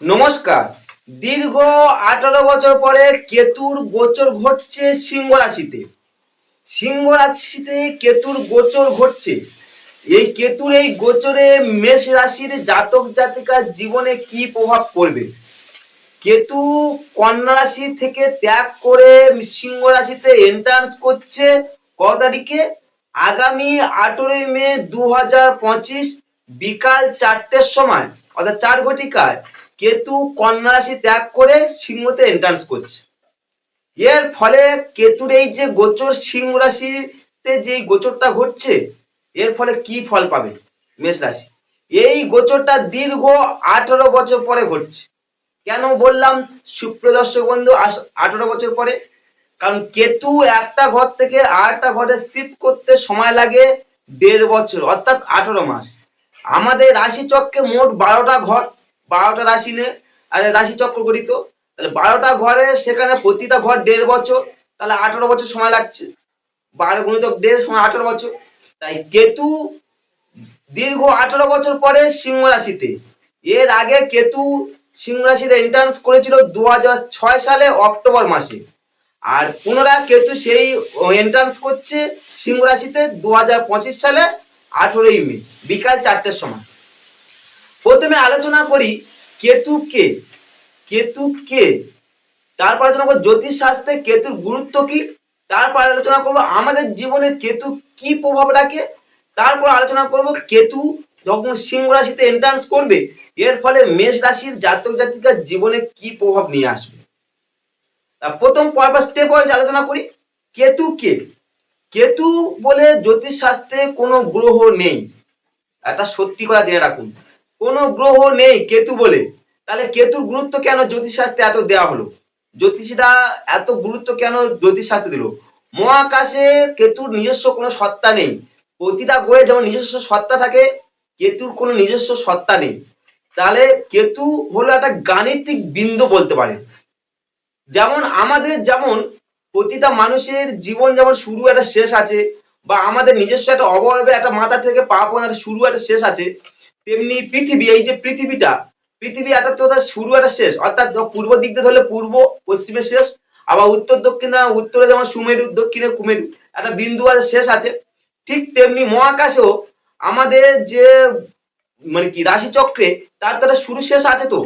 নমস্কার। দীর্ঘ 18 বছর পরে কেতুর গোচর ঘটছে সিংহ রাশিতে। সিংহ রাশিতে কেতুর গোচর ঘটছে। এই কেতুর এই গোচরে মেষ রাশির জাতক জাতিকার জীবনে কি প্রভাব পড়বে? কেতু কন্যা রাশি থেকে ত্যাগ করে সিংহ রাশিতে এন্ট্রান্স করছে কত তারিখে? আগামী 18 মে 2025 বিকাল 4টের সময়, অর্থাৎ 4 ঘটিকায় কেতু কন্যা রাশি ত্যাগ করে সিংহতে এন্ট্রান্স করছে। এর ফলে কেতুর এই যে গোচর, সিংহ রাশিতে যে গোচরটা ঘটছে, এর ফলে কি ফল পাবে মেষ রাশি? এই গোচরটা দীর্ঘ 18 বছর পরে ঘটছে। কেন বললাম সুপ্রিয় দর্শক বন্ধু 18 বছর পরে? কারণ কেতু একটা ঘর থেকে আরেকটা ঘরে শিফট করতে সময় লাগে 1.5 বছর, অর্থাৎ 18 মাস। আমাদের রাশি চক্রে মোট 12টা ঘর, 12টা রাশি নিয়ে রাশি চক্র গঠিত। তাহলে 12টা ঘরে, সেখানে প্রতিটা ঘর 1.5 বছর, তাহলে 18 বছর সময় লাগছে। 12 গুণিতক 1.5 সময় 18 বছর। তাই কেতু দীর্ঘ 18 বছর পরে সিংহ রাশিতে। এর আগে কেতু সিংহ রাশিতে এন্ট্রান্স করেছিল 2006 সালে অক্টোবর মাসে। আর পুনরায় কেতু সেই এন্ট্রান্স করছে সিংহ রাশিতে 2025 সালে 18 মে বিকাল 4টের সময়। প্রথমে আলোচনা করি কেতু কে। কেতু কে, তারপর আলোচনা করবো জ্যোতিষ শাস্ত্রে কেতুর গুরুত্ব কি, তারপর আলোচনা করবো আমাদের জীবনে কেতু কি প্রভাব রাখে, তারপর আলোচনা করব কেতু যখন সিংহ রাশিতে এন্ট্রান্স করবে এর ফলে মেষ রাশির জাতক জাতিকার জীবনে কি প্রভাব নিয়ে আসবে। প্রথম পর্ব স্টেপ ওয়াইজ আলোচনা করি কেতু কে। কেতু বলে জ্যোতিষ শাস্ত্রে কোনো গ্রহ নেই, এটা সত্যি কথা জেনে রাখুন। কোনো গ্রহ নেই কেতু বলে। তাহলে কেতুর গুরুত্ব কেন জ্যোতিষ শাস্ত্রে এত দেওয়া হলো? জ্যোতিষীরা এত গুরুত্ব কেন জ্যোতিষ শাস্ত্রে দিল? মহাকাশে কেতুর নিজস্ব কোনো সত্তা নেই। প্রতিটা গ্রহে যেমন নিজস্ব সত্তা থাকে, কেতুর কোনো নিজস্ব সত্তা নেই। তাহলে কেতু হলো একটা গাণিতিক বিন্দু বলতে পারে। যেমন আমাদের, যেমন প্রতিটা মানুষের জীবন যেমন শুরু একটা শেষ আছে, বা আমাদের নিজস্ব একটা অবয়বে একটা মাথা থেকে পা পর্যন্ত শুরু একটা শেষ আছে, তেমনি পৃথিবী, এই যে পৃথিবী একটা তো তার শুরু একটা শেষ, অর্থাৎ পূর্ব দিক দিয়ে ধরলে পূর্ব, পশ্চিমে শেষ, আবার উত্তর দক্ষিণে, উত্তরে যেমন সুমেরু, দক্ষিণে কুমেরু, একটা বিন্দু আছে, শেষ আছে। ঠিক তেমনি মহাকাশেও আমাদের যে মানে কি রাশি চক্রে তার তো একটা শুরু শেষ আছে। তো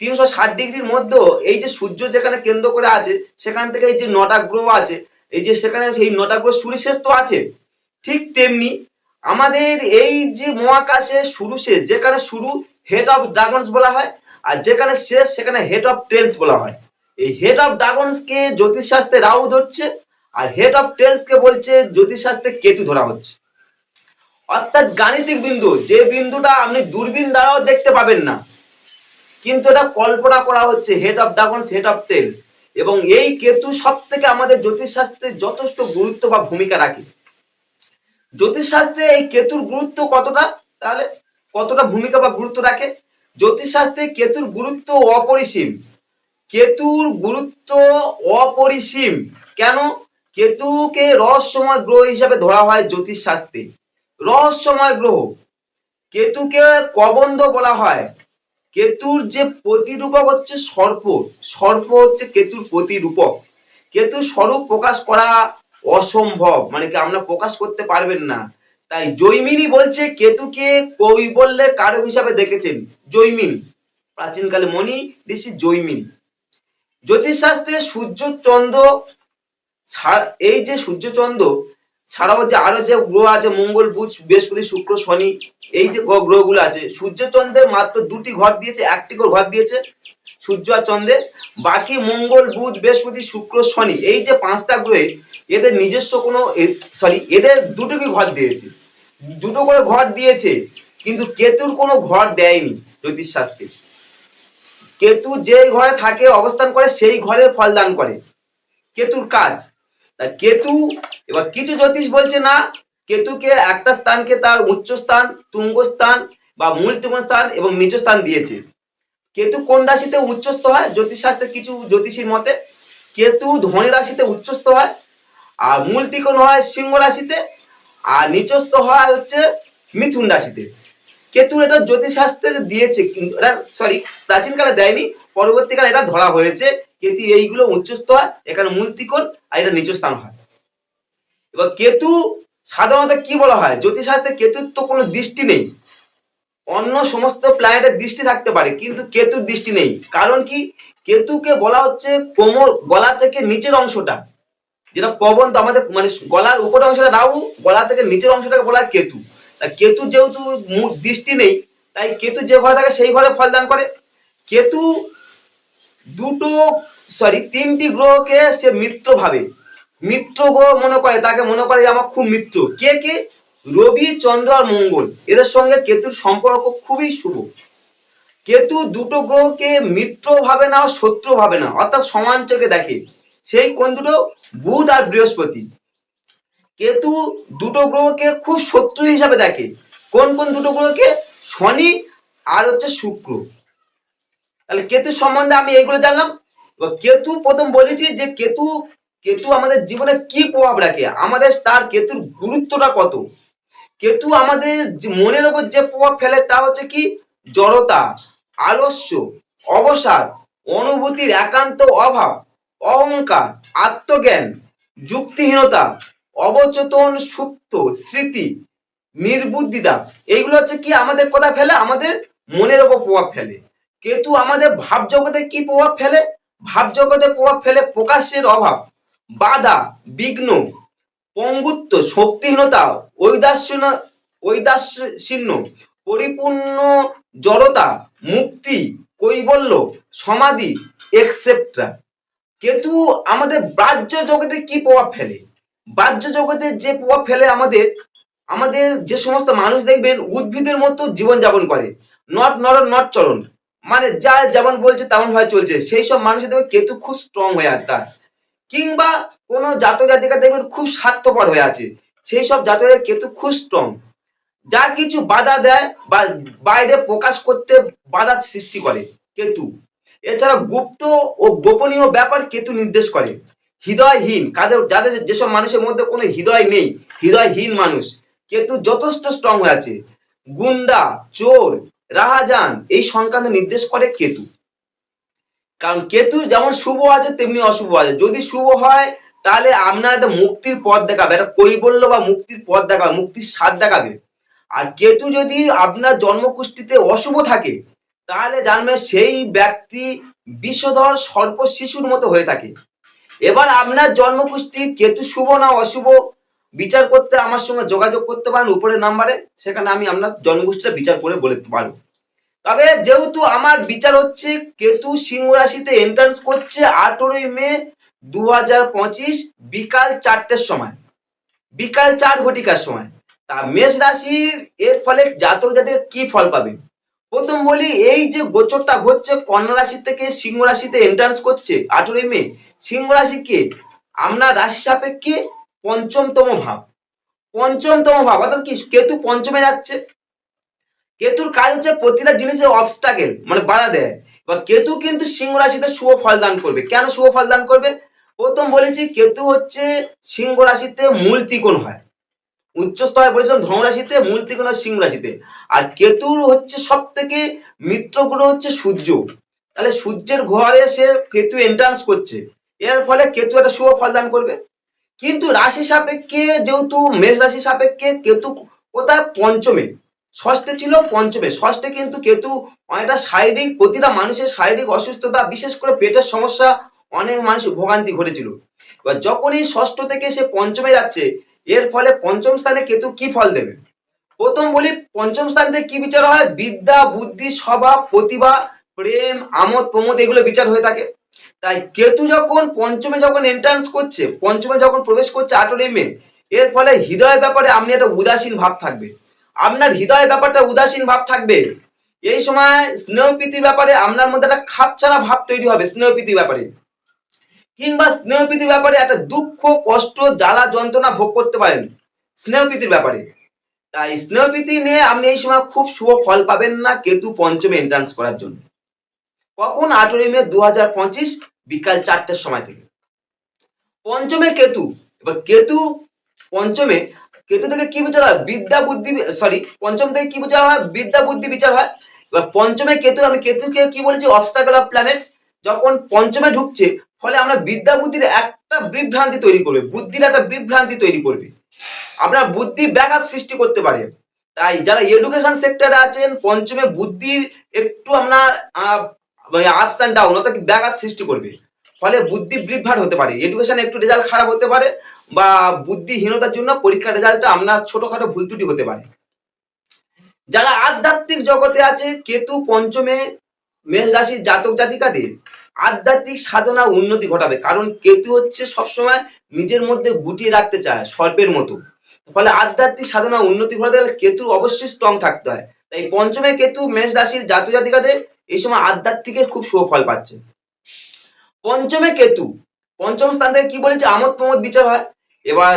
360 ডিগ্রির মধ্যে এই যে সূর্য যেখানে কেন্দ্র করে আছে, সেখান থেকে এই যে 9টা গ্রহ আছে, এই যে সেখানে সেই 9টা গ্রহ শুরু শেষ তো আছে। ঠিক তেমনি আমাদের এই যে মহাকাশে শুরু শেষ, যেখানে শুরু হেড অফ ড্রাগনস বলা হয়, আর যেখানে শেষ সেখানে হেড অফ টেলস বলা হয়। এই হেড অফ ড্রাগনস কে জ্যোতিষশাস্ত্রে রাহু ধরছে, আর হেড অফ টেলস কে বলছে জ্যোতিষশাস্ত্রে কেতু ধরা হচ্ছে। অর্থাৎ গাণিতিক বিন্দু, যে বিন্দুটা আপনি দূরবীন দ্বারাও দেখতে পাবেন না, কিন্তু এটা কল্পনা করা হচ্ছে head of dragons, head of tails. এবং এই কেতু সব থেকে আমাদের জ্যোতিষশাস্ত্রে যথেষ্ট গুরুত্ব বা ভূমিকা রাখে। জ্যোতিষশাস্ত্রে এই কেতুর গুরুত্ব কতটা, তাহলে কতটা ভূমিকা বা গুরুত্ব রাখে? জ্যোতিষশাস্ত্রে কেতুর গুরুত্ব অপরিসীম। কেতুর গুরুত্ব অপরিসীম। কেন? কেতুকে রহস্যময় গ্রহ হিসাবে ধরা হয় জ্যোতিষশাস্ত্রে। রহস্যময় গ্রহ। কেতুকে কবন্ধ বলা হয়। কেতুর যে প্রতিরূপক হচ্ছে সর্প। সর্প হচ্ছে কেতুর প্রতিরূপক। কেতুর স্বরূপ প্রকাশ করা অসম্ভব, মানে কি আমরা প্রকাশ করতে পারবেন না। তাই জৈমিনী বলছে কেতুকে কৈবল্যের কারক হিসাবে দেখেছেন জৈমিনী, প্রাচীনকালে মণি ঋষি জৈমিনী। জ্যোতিষশাস্ত্রে সূর্য চন্দ্র, এই যে সূর্য চন্দ্র ছাড়াও যে আরো যে গ্রহ আছে মঙ্গল, বুধ, বৃহস্পতি, শুক্র, শনি, এই যে গ্রহগুলো আছে, সূর্য চন্দ্রের মাত্র 2টি ঘর দিয়েছে, 1টি করে ঘর দিয়েছে সূর্য আর চন্দ্রের। বাকি মঙ্গল, বুধ, বৃহস্পতি, শুক্র, শনি, এই যে 5টা গ্রহে এদের নিজস্ব কোনো এদের 2টো ঘর দিয়েছে, 2টো করে ঘর দিয়েছে, কিন্তু কেতুর কোনো ঘর দেয়নি জ্যোতিষশাস্ত্রে। কেতু যে ঘরে থাকে, অবস্থান করে, সেই ঘরে ফল দান করে কেতুর কাজ। কেতু, এবার কিছু জ্যোতিষ বলছে না, কেতুকে একটা স্থানকে তার উচ্চ স্থান, তুঙ্গ স্থান বা মূলতম স্থান এবং নিচ স্থান দিয়েছে। কেতু কোন রাশিতে উচ্চস্থ হয় জ্যোতিষ শাস্ত্রে কিছু জ্যোতিষীর মতে? কেতু ধনী রাশিতে উচ্চস্থ হয়, আর মূল ত্রিকোণ হয় সিংহ রাশিতে, আর নিচস্থ হয় হচ্ছে মিথুন রাশিতে। কেতু এটা জ্যোতিষশাস্ত্রে দিয়েছে, কিন্তু এটা প্রাচীনকালে দেয়নি, পরবর্তীকালে এটা ধরা হয়েছে। কেতু এইগুলো উচ্চস্থ হয়, এখানে মূল ত্রিকোণ, আর এটা নিচ স্থান হয়। এবার কেতু সাধারণত কি বলা হয়, জ্যোতিষশাস্ত্রে কেতুর তো কোনো দৃষ্টি নেই। অন্য সমস্ত প্ল্যানেটের দৃষ্টি থাকতে পারে, কিন্তু কেতুর দৃষ্টি নেই। কারণ কি, কেতুকে বলা হচ্ছে কোমর, গলা থেকে নিচের অংশটা, যেটা কবন, তো আমাদের মানে গলার উপরের অংশটা রাহু, গলা থেকে নিচের অংশটাকে বলা হয় কেতু। তাই কেতু যেহেতু দৃষ্টি নেই, তাই কেতু যে ঘরে থাকে সেই ঘরে ফল দান করে। কেতু দুটো তিনটি গ্রহকে সে মিত্র ভাবে, মিত্র গ্রহ মনে করে, তাকে মনে করে আমার খুব মিত্র। কে কে? রবি, চন্দ্র আর মঙ্গল, এদের সঙ্গে কেতুর সম্পর্ক খুবই শুভ। কেতু দুটো গ্রহকে মিত্র ভাবে না, শত্রু ভাবে না, অর্থাৎ সমান চোখে দেখে। সেই কোন দুটো? বুধ আর বৃহস্পতি। কেতু দুটো গ্রহকে খুব শত্রু হিসাবে দেখে। কোন কোন দুটো গ্রহকে? শনি আর হচ্ছে শুক্র। তাহলে কেতু সম্বন্ধে আমি এইগুলো জানলাম। কেতু প্রথম বলেছি যে কেতু কেতু আমাদের জীবনে কি প্রভাব রাখে, আমাদের তার কেতুর গুরুত্বটা কত। কেতু আমাদের মনের ওপর যে প্রভাব ফেলে তা হচ্ছে কি? জড়তা, আলস্য, অবসাদ, অনুভূতির একান্ত অভাব, অহংকার, আত্মজ্ঞান, যুক্তিহীনতা, অবচেতন সুপ্ত স্মৃতি, নির্বুদ্ধিতা। এইগুলো হচ্ছে কি আমাদের কথা ফেলে? আমাদের মনের ওপর প্রভাব ফেলে। কেতু আমাদের ভাব জগতে কি প্রভাব ফেলে? ভাব জগতে প্রভাব ফেলে প্রকাশের অভাব, বাধা, বিঘ্ন, পঙ্গুত্ব, শক্তিহীনতা, ঔদাসীন্য, পরিপূর্ণ জড়তা, মুক্তি, কৈবল্য, সমাধি, এক্সেট্রা। কেতু আমাদের বাহ্য জগতে কি প্রভাব ফেলে? বাহ্য জগতে যে প্রভাব ফেলে, আমাদের আমাদের যে সমস্ত মানুষ দেখবেন উদ্ভিদের মতো জীবনযাপন করে, নট নরন নট চরণ, মানে যা যেমন বলছে তেমন ভাবে চলছে, সেই সব মানুষের দেখবে কেতু খুব স্ট্রং হয়ে আছে তার। কিংবা কোনো জাতক জাতিকা দেখবেন খুব স্বার্থপর হয়ে আছে, সেই সব জাতকের কেতু খুব স্ট্রং। যা কিছু বাধা দেয় বা বাইরে প্রকাশ করতে বাধা সৃষ্টি করে কেতু। এছাড়া গুপ্ত ও গোপনীয় ব্যাপার কেতু নির্দেশ করে। হৃদয়হীন, যাদের যেসব মানুষের মধ্যে কোনো হৃদয় নেই, হৃদয়হীন মানুষ, কেতু যথেষ্ট স্ট্রং হয়ে আছে। গুন্ডা, চোর, রাহাজান এই সংক্রান্ত নির্দেশ করে কেতু। কারণ কেতু যেমন শুভ আছে তেমনি অশুভ আছে। যদি শুভ হয় তাহলে আপনার একটা মুক্তির পথ দেখাবে, একটা কৈবল্য বা মুক্তির পথ দেখাবে, মুক্তির স্বাদ দেখাবে। আর কেতু যদি আপনার জন্মকুষ্ঠিতে অশুভ থাকে, তাহলে জানবেন সেই ব্যক্তি বিষধর সর্প শিশুর মতো হয়ে থাকে। এবার আপনার জন্মকুষ্ঠি কেতু শুভ না অশুভ বিচার করতে আমার সঙ্গে যোগাযোগ করতে পারেন উপরের নাম্বারে, সেখানে আমি আপনার জন্মকুষ্ঠিটা বিচার করে বলে পারবো। তবে যেহেতু আমার বিচার হচ্ছে কেতু সিংহ রাশিতে এন্ট্রান্স করছে 18 মে 2025 বিকাল 4টের সময়, বিকাল 4 ঘটিকার সময়। তা মেষ রাশির এর ফলে জাতক জাতিকে কি ফল পাবে? প্রথম বলি, এই যে গোচরটা ঘটছে, কন্যা রাশি থেকে সিংহ রাশিতে এন্ট্রান্স করছে 18 মে। সিংহ রাশি কে? আপনার রাশি সাপেক্ষে পঞ্চমতম ভাব, পঞ্চমতম ভাব, অর্থাৎ কি কেতু পঞ্চমে যাচ্ছে। কেতুর কাজ হচ্ছে প্রতিটা জিনিসের অবস্টাকেল, মানে বাধা দেয়। এবার কেতু কিন্তু সিংহ রাশিতে শুভ ফল দান করবে। কেন শুভ ফল দান করবে? প্রথম বলেছি কেতু হচ্ছে সিংহ রাশিতে মূল ত্রিকোণ হয়, উচ্চস্তরে বলেছিলাম ধনু রাশিতে, মূল ত্রিকোণ হয় সিংহ রাশিতে। আর কেতুর হচ্ছে সব থেকে মিত্র গ্রহ হচ্ছে সূর্য। তাহলে সূর্যের ঘরে সে কেতু এন্ট্রান্স করছে, এর ফলে কেতু একটা শুভ ফল দান করবে। কিন্তু রাশি সাপেক্ষে, যেহেতু মেষ রাশি সাপেক্ষে কেতু কোথায়? পঞ্চমে। ষষ্ঠে ছিল, পঞ্চমে। ষষ্ঠে কিন্তু কেতু অনেকটা শারীরিক, প্রতিটা মানুষের শারীরিক অসুস্থতা, বিশেষ করে পেটের সমস্যা, অনেক মানুষ ভোগান্তি ঘটেছিল। এবার যখনই ষষ্ঠ থেকে সে পঞ্চমে যাচ্ছে, এর ফলে পঞ্চম স্থানে কেতু কি ফল দেবে? প্রথম বলি, পঞ্চম স্থান থেকে কি বিচার হয়? বিদ্যা, বুদ্ধি, স্বভাব, প্রতিভা, প্রেম, আমোদ প্রমোদ, এগুলো বিচার হয়ে থাকে। তাই কেতু যখন পঞ্চমে যখন এন্ট্রান্স করছে, পঞ্চমে যখন প্রবেশ করছে 18 মে, এর ফলে হৃদয় ব্যাপারে আপনি একটা উদাসীন ভাব থাকবে, আপনার হৃদয় ব্যাপারটা উদাসীন ভাব থাকবে। এই সময় স্নেহপ্রীতির ব্যাপারে আপনার মধ্যে একটা খাপছাড়া ভাব তৈরি হবে স্নেহপ্রীতির ব্যাপারে, কিংবা স্নেহপ্রীতির ব্যাপারে একটা দুঃখ, কষ্ট, জ্বালা, যন্ত্রণা ভোগ করতে পারেন স্নেহপ্রীতির ব্যাপারে। তাই স্নেহপ্রীতি নিয়ে আপনি এই সময় খুব শুভ ফল পাবেন না কেতু পঞ্চমে এন্ট্রান্স করার জন্য। কখন? 18 মে 2025 বিকাল 4টের সময় থেকে। পঞ্চমে কেতু। এবার কেতু পঞ্চমে, কেতু থেকে কি বিচার হয়? বিদ্যা বুদ্ধি, সরি, পঞ্চম থেকে কি বিচার হয়? বিদ্যা বুদ্ধি বিচার হয়। এবার পঞ্চমে কেতু, আমি কেতুকে কি বলেছি? Obstacle of planet. যখন পঞ্চমে ঢুকছে, ফলে আমরা বিদ্যা বুদ্ধির একটা বিভ্রান্তি তৈরি করবে, বুদ্ধির একটা বিভ্রান্তি তৈরি করবে, আপনার বুদ্ধি ব্যাঘাত সৃষ্টি করতে পারে। তাই যারা এডুকেশন সেক্টরে আছেন, পঞ্চমে বুদ্ধির একটু আপনার মানে আপস অ্যান্ড ডাউন, অর্থাৎ ব্যাঘাত সৃষ্টি করবে, ফলে বুদ্ধি বিভ্রাট হতে পারে, এডুকেশনে একটু রেজাল্ট খারাপ হতে পারে, বা বুদ্ধিহীনতার জন্য পরীক্ষার রেজাল্টটা আপনার ছোটখাটো ভুল ত্রুটি হতে পারে। যারা আধ্যাত্মিক জগতে আছে, কেতু পঞ্চমে মেষ রাশির জাতক জাতিকাদের আধ্যাত্মিক সাধনা উন্নতি ঘটাবে, কারণ কেতু হচ্ছে সবসময় নিজের মধ্যে গুটিয়ে রাখতে চায় সর্পের মতো। ফলে আধ্যাত্মিক সাধনা উন্নতি ঘটাতে গেলে কেতু অবশ্যই স্ট্রং থাকতে হয়। তাই পঞ্চমে কেতু মেষ রাশির জাতক জাতিকাদের এই সময় আধ্যাত্মিকের খুব সুফল পাচ্ছে। পঞ্চমে কেতু, পঞ্চম স্থান থেকে কি বলেছে? আমোদ প্রমোদ বিচার হয়। এবার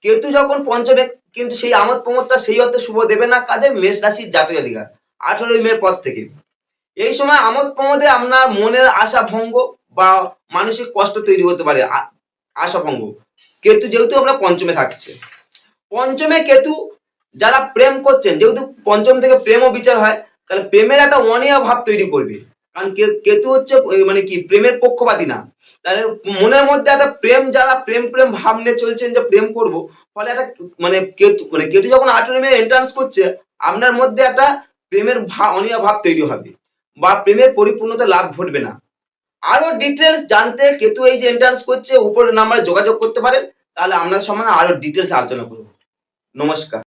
কেতু যখন পঞ্চমে, কিন্তু সেই আমোদ প্রমোদটা সেই অর্থে শুভ দেবে না কাদের? মেষ রাশির জাতক জাতিকা 18ই মে পর থেকে। এই সময় আমোদ প্রমোদে আপনার মনের আশা ভঙ্গ বা মানসিক কষ্ট তৈরি হতে পারে, আশা ভঙ্গ, কেতু যেহেতু আমরা পঞ্চমে থাকছে। পঞ্চমে কেতু যারা প্রেম করছেন, যেহেতু পঞ্চম থেকে প্রেমও বিচার হয়, তাহলে প্রেমের একটা অনীহা ভাব তৈরি করবে, কারণ কেতু হচ্ছে মানে কি প্রেমের পক্ষপাতী না। তাহলে মনের মধ্যে একটা প্রেম, যারা প্রেম প্রেম ভাব নিয়ে চলছেন যে প্রেম করব, ফলে একটা কেতু যখন 18 মে এন্ট্রান্স করছে, আপনার মধ্যে একটা প্রেমের অনীহা ভাব তৈরি হবে, বা প্রেমের পরিপূর্ণতা লাভ ঘটবে না। আরো ডিটেলস জানতে কেতু এই যে এন্ট্রান্স করছে, উপরের নাম্বারে যোগাযোগ করতে পারেন, তাহলে আপনার সম্বন্ধে আরো ডিটেলস আলোচনা করব। নমস্কার।